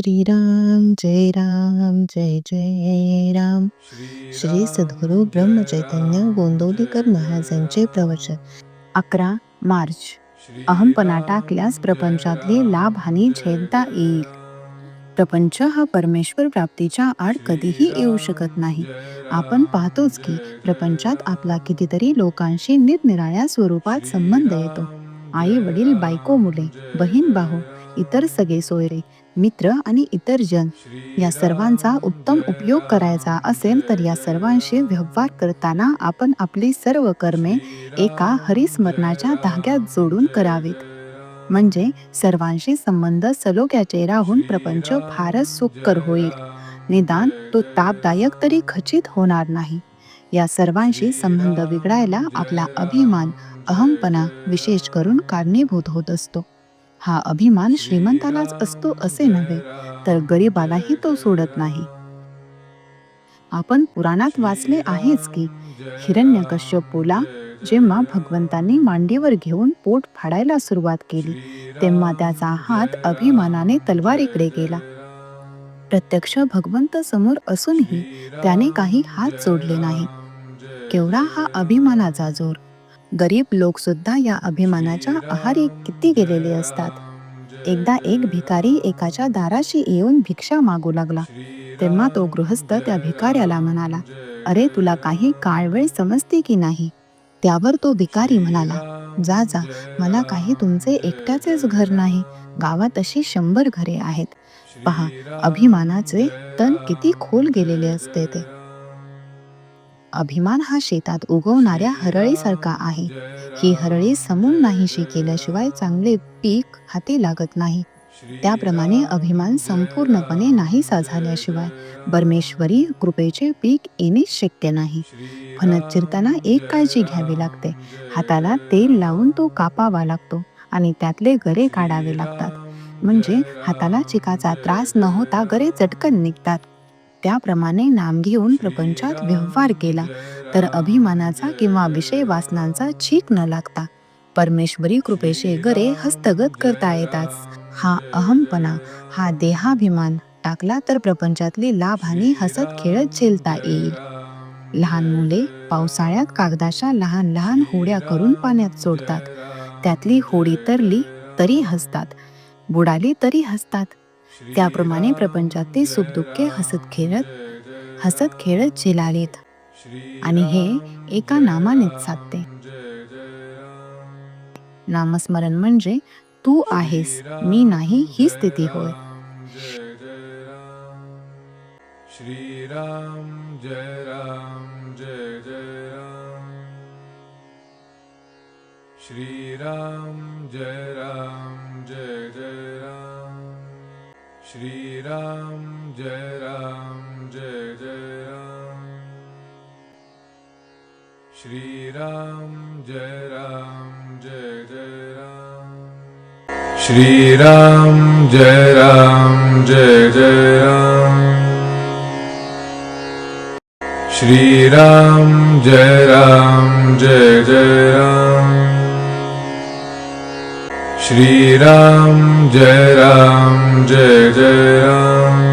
श्रीराम जय राम जय जय राम. श्री सद्गुरु ब्रह्मचैतन्य गोंदवलेकर महाराजांचे प्रवचन. 11 मार्च. अहमपणा टाकल्यास प्रपंचातले लाभ हानी झेलता येईल. प्रपंच हा परमेश्वर प्राप्तीच्या आड कधीही येऊ शकत नाही. आपण पाहतोच की प्रपंचात आपला कितीतरी लोकांशी निरनिराळ्या स्वरूपात संबंध येतो. आई वडील, बायको मुले, बहीण भाऊ, इतर सगळे सोयरे, मित्र आणि इतर जन, या सर्वांचा उत्तम उपयोग करायचा असेल तर या सर्वांशी व्यवहार करताना आपण आपली सर्व कर्मे एका हरिस्मरणाच्या धाग्यात जोडून करावीत. म्हणजे सर्वांशी संबंध सलोख्याचे राहून प्रपंच फारच सुखकर होईल. निदान तो तापदायक तरी खचित होणार नाही. या सर्वांशी संबंध बिघडायला आपला अभिमान, अहमपणा विशेष करून कारणीभूत होत असतो. हा अभिमान श्रीमंतालाच असतो असे नव्हे, तर गरीबालाही तो सोडत नाही. आपण पुराणात वाचले आहेच की हिरण्यकश्यपूला जेव्हा भगवंतांनी मांडीवर घेऊन पोट फाडायला सुरुवात केली तेव्हा त्याचा हात अभिमानाने तलवारीकडे गेला. प्रत्यक्ष भगवंत समोर असूनही त्याने काही हात जोडले नाही. केवढा हा अभिमानाचा जोर! गरीब लोक सुद्धा या अभिमानाच्या आहारी किती गेलेले असतात. एकदा एक भिकारी एकाच्या दाराशी येऊन भिक्षा मागू लागला. तेव्हा तो गृहस्थ त्या भिकाऱ्याला म्हणाला, "अरे, तुला काही काळ वेळ समजते की नाही?" त्यावर तो भिकारी म्हणाला, "जा जा, मला काही तुमचे एकट्याचेच घर नाही, गावात अशी 100 घरे आहेत." पहा, अभिमानाचे तण किती खोल गेलेले असते ते. अभिमान हा शेतात उगवणाऱ्या हरळीसारखा आहे. ही हरळी समून नाहीशी केल्याशिवाय चांगले पीक हाती लागत नाही. त्याप्रमाणे अभिमान संपूर्णपणे नाहीसा झाल्याशिवाय परमेश्वरी कृपेचे पीक येणे शक्य नाही. फणस चिरताना एक काळजी घ्यावी लागते. हाताला तेल लावून तो कापावा लागतो आणि त्यातले गरे काढावे लागतात. म्हणजे हाताला चिकाचा त्रास न होता गरे चटकन निघतात. त्याप्रमाणे नाम घेऊन प्रपंचात व्यवहार केला तर अभिमानाचा किंवा विषय वासनांचा छीक न लागता परमेश्वरी कृपेचे गरे हस्तगत करता येतात. हा अहमपणा, हा देहाभिमान टाकला तर प्रपंचातली लाभहानी हसत खेळत झेलता येईल. लहान मुले पावसाळ्यात कागदाच्या लहान लहान होड्या करून पाण्यात सोडतात. त्यातली होडी तरली तरी हसतात, बुडाली तरी हसतात. त्याप्रमाणे प्रपंचातली सुखदुःखे हसत खेळत झेलावीत. आणि हे एका नामानेच साधते. नामस्मरण म्हणजे तू आहेस, मी नाही ही स्थिती होय. श्रीराम जय राम जय जय राम. श्रीराम जय राम जय जय राम. श्रीराम जय राम जय जय राम. श्रीराम जय राम जय जय राम. श्रीराम जय राम जय जय राम. श्रीराम जय राम जय जय राम. श्रीराम जय राम जय जय राम.